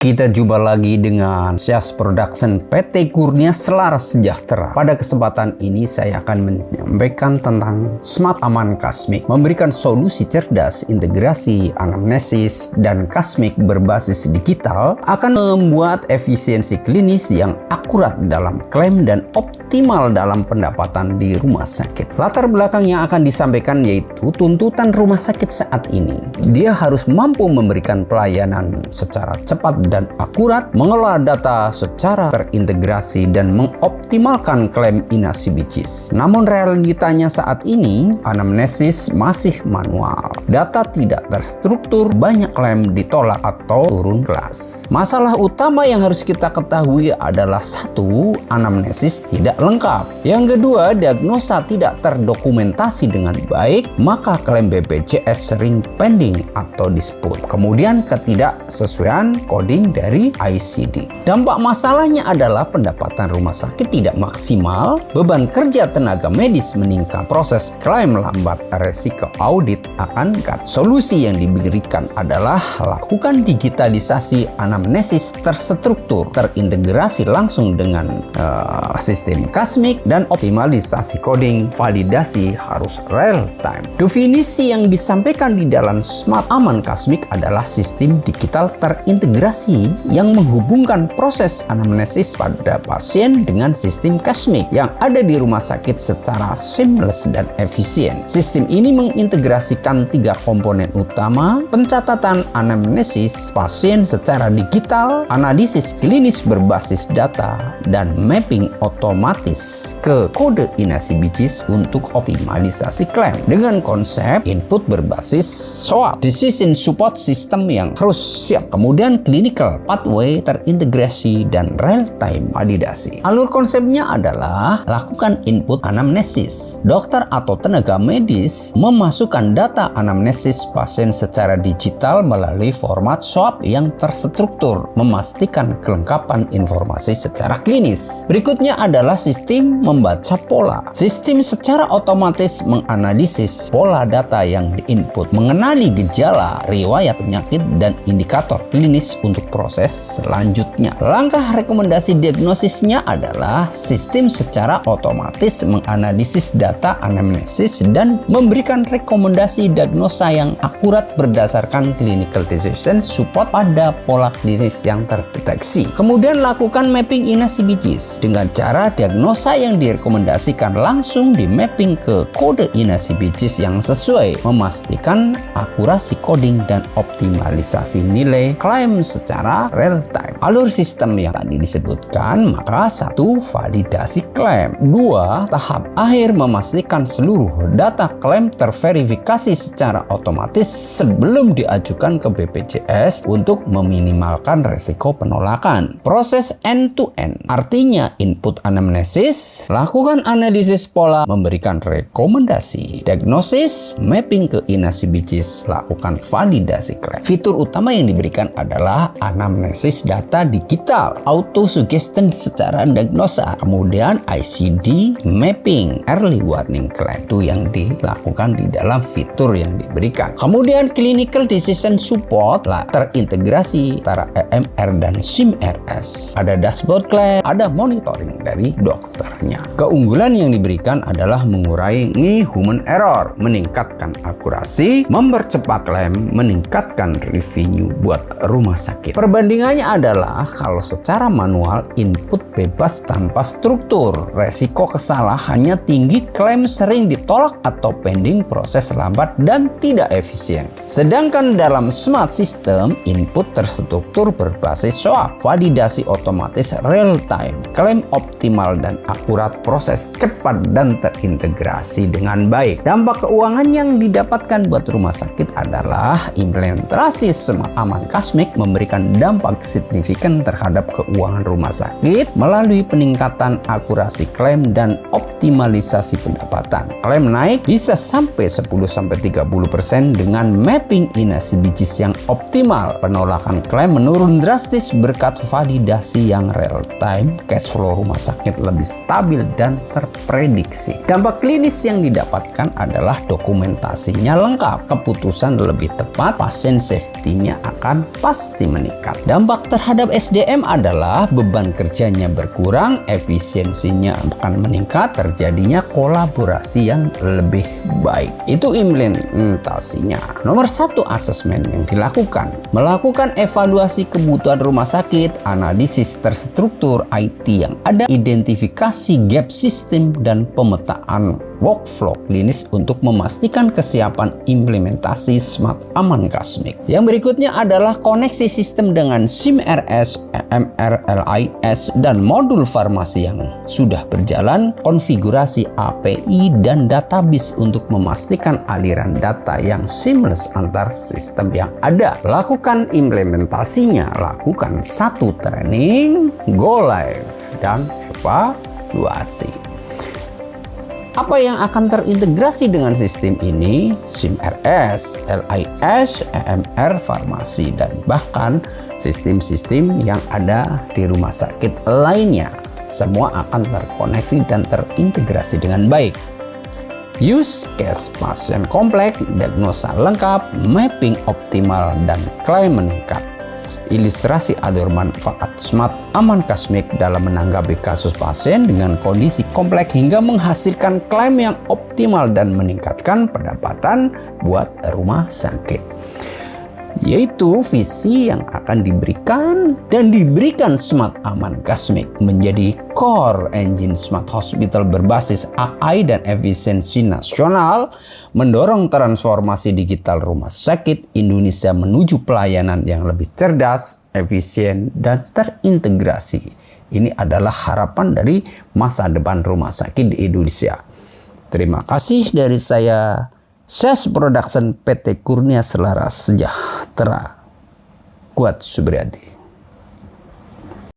Kita jumpa lagi dengan Syas Production PT Kurnia Selaras Sejahtera. Pada kesempatan ini saya akan menyampaikan tentang Smart Aman Kasmik, memberikan solusi cerdas integrasi anamnesis dan kasmik berbasis digital akan membuat efisiensi klinis yang akurat dalam klaim dan optimal dalam pendapatan di rumah sakit. Latar belakang yang akan disampaikan yaitu tuntutan rumah sakit saat ini. Dia harus mampu memberikan pelayanan secara cepat dan akurat, mengelola data secara terintegrasi dan mengoptimalkan klaim inasibijis. Namun realitanya saat ini anamnesis masih manual. Data tidak terstruktur, banyak klaim ditolak atau turun kelas. Masalah utama yang harus kita ketahui adalah satu, anamnesis tidak lengkap. Yang kedua, diagnosa tidak terdokumentasi dengan baik, maka klaim BPJS sering pending atau dispute. Kemudian ketidaksesuaian coding dari ICD. Dampak masalahnya adalah pendapatan rumah sakit tidak maksimal, beban kerja tenaga medis meningkat, proses klaim lambat, resiko audit akan cut. Solusi yang diberikan adalah lakukan digitalisasi anamnesis terstruktur, terintegrasi langsung dengan sistem kasmik, dan optimalisasi coding, validasi harus real time. Definisi yang disampaikan di dalam Smart Aman Kasmik adalah sistem digital terintegrasi yang menghubungkan proses anamnesis pada pasien dengan sistem kasmik yang ada di rumah sakit secara seamless dan efisien. Sistem ini mengintegrasikan tiga komponen utama: pencatatan anamnesis pasien secara digital, analisis klinis berbasis data, dan mapping otomatis ke kode inasibijis untuk optimalisasi klaim dengan konsep input berbasis SWOT, decision support system yang harus siap, kemudian clinical pathway terintegrasi, dan real-time validasi. Alur konsepnya adalah lakukan input anamnesis. Dokter atau tenaga medis memasukkan data anamnesis pasien secara digital melalui format SWOT yang terstruktur, memastikan kelengkapan informasi secara klinis. Berikutnya adalah sistem membaca pola. Sistem secara otomatis menganalisis pola data yang diinput, mengenali gejala, riwayat penyakit, dan indikator klinis untuk proses selanjutnya. Langkah rekomendasi diagnosisnya adalah sistem secara otomatis menganalisis data anamnesis dan memberikan rekomendasi diagnosa yang akurat berdasarkan clinical decision support pada pola klinis yang terdeteksi. Kemudian lakukan mapping inasibijis dengan cara diagnosa yang direkomendasikan langsung di mapping ke kode inasibijis yang sesuai, memastikan akurasi coding dan optimalisasi nilai klaim secara real time. Alur sistem yang tadi disebutkan, maka satu, validasi klaim. Dua, tahap akhir memastikan seluruh data klaim terverifikasi secara otomatis sebelum diajukan ke BPJS untuk meminimalkan resiko penolakan. Proses end-to-end, artinya input anamnesis, lakukan analisis pola, memberikan rekomendasi, diagnosis, mapping ke inasibijis, lakukan validasi klaim. Fitur utama yang diberikan adalah anamnesis data digital, auto suggestion secara diagnosa, kemudian ICD, mapping, early warning claim. Itu yang dilakukan di dalam fitur yang diberikan. Kemudian clinical decision support lah terintegrasi antara EMR dan SIM-RS. Ada dashboard claim, ada monitoring dari dokternya. Keunggulan yang diberikan adalah mengurangi human error, meningkatkan akurasi, mempercepat klaim, meningkatkan revenue buat rumah sakit. Perbandingannya adalah kalau secara manual input bebas tanpa struktur, resiko kesalahannya tinggi, klaim sering ditolak atau pending, proses lambat dan tidak efisien. Sedangkan dalam smart system, input terstruktur berbasis SWOT, validasi otomatis real time, klaim optimal dan akurat, proses cepat dan terintegrasi dengan baik. Dampak keuangan yang didapatkan buat rumah sakit adalah implementasi Smart Aman Kasmik memberikan dampak signifikan terhadap keuangan rumah sakit melalui peningkatan akurasi klaim dan optimalisasi pendapatan. Klaim naik bisa sampai 10-30% dengan mapping inasibijis yang optimal. Penolakan klaim menurun drastis berkat validasi yang real time. Cash flow rumah sakit lebih stabil dan terprediksi. Dampak klinis yang didapatkan adalah dokumentasinya lengkap, keputusan lebih tepat, pasien safety-nya akan pasti meningkat. meningkat. Dampak terhadap SDM adalah beban kerjanya berkurang, efisiensinya akan meningkat, terjadinya kolaborasi yang lebih baik. Itu implementasinya. Nomor 1, asesmen yang dilakukan. Melakukan evaluasi kebutuhan rumah sakit, analisis terstruktur IT yang ada, identifikasi gap sistem, dan pemetaan workflow klinis untuk memastikan kesiapan implementasi Smart Aman Kasmik. Yang berikutnya adalah koneksi sistem dengan SIM-RS, EMR, LIS, dan modul farmasi yang sudah berjalan, konfigurasi API dan database untuk memastikan aliran data yang seamless antar sistem yang ada. Lakukan implementasinya, lakukan 1 training, go live, dan evaluasi. Apa yang akan terintegrasi dengan sistem ini? SIM-RS, LIS, EMR, farmasi, dan bahkan sistem-sistem yang ada di rumah sakit lainnya. Semua akan terkoneksi dan terintegrasi dengan baik. Use case pasien kompleks, diagnosa lengkap, mapping optimal, dan klaim meningkat. Ilustrasi alur manfaat Smart Aman Kasmik dalam menanggapi kasus pasien dengan kondisi kompleks hingga menghasilkan klaim yang optimal dan meningkatkan pendapatan buat rumah sakit. Yaitu visi yang akan diberikan Smart Aman Kasmik menjadi core engine Smart Hospital berbasis AI dan efisiensi nasional, mendorong transformasi digital rumah sakit Indonesia menuju pelayanan yang lebih cerdas, efisien, dan terintegrasi. Ini adalah harapan dari masa depan rumah sakit di Indonesia. Terima kasih dari saya, SES Production PT Kurnia Selaras Sejahtera, Kuat Subriyadi.